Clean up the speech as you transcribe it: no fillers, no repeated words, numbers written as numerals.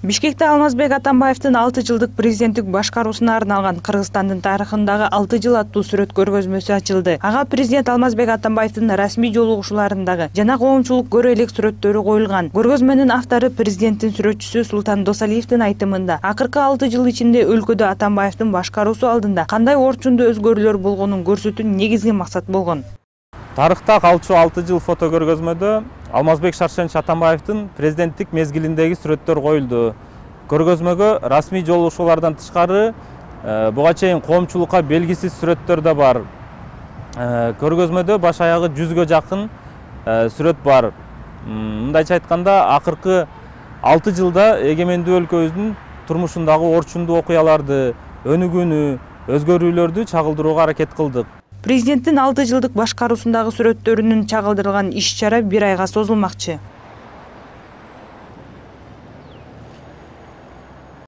Бишкекте Алмазбек Атамбаевдин 6 жылдык президенттик башкаруусуна арналган Кыргызстандын тарыхындагы 6 жыл аттуу сүрөт көргөзмөсү ачылды. Ага президент Алмазбек Атамбаевдин расмий жолугушууларындагы жана коомчулук көрө элек сүрөттөрү коюлган. Көргөзмөнүн автору президенттин сүрөтчүсү Султан Досалиевдин айтымында, акыркы 6 жыл ичинде өлкөдө Атамбаевдин башкаруусу алдында кандай орчундуу өзгөрүүлөр болгонун көрсөтүү негизги максат болгон. Тарыхта калчу 6 жыл фото көргөзмөдө Алмазбек Шаршенович Атамбаевдин президенттик мезгилиндеги сүрөттөр коюлду. Көргөзмөгө расмий жолугушуулардан тышкары буга чейин коомчулукка белгисиз сүрөттөр да бар. Көргөзмөдө баш аягы 100гө жакын сүрөт бар. Мындайча айтканда, акыркы 6 жылда эгемендүү өлкөбүздүн турмушундагы орчундуу окуяларды, өнүгүүнү, өзгөрүүлөрдү чагылдырууга аракет кылдык. Президенттин 6 жылдык башкаруусундагы сүрөттөрүнүн чагылдырылган иш-чара 1 айга созулмакчы.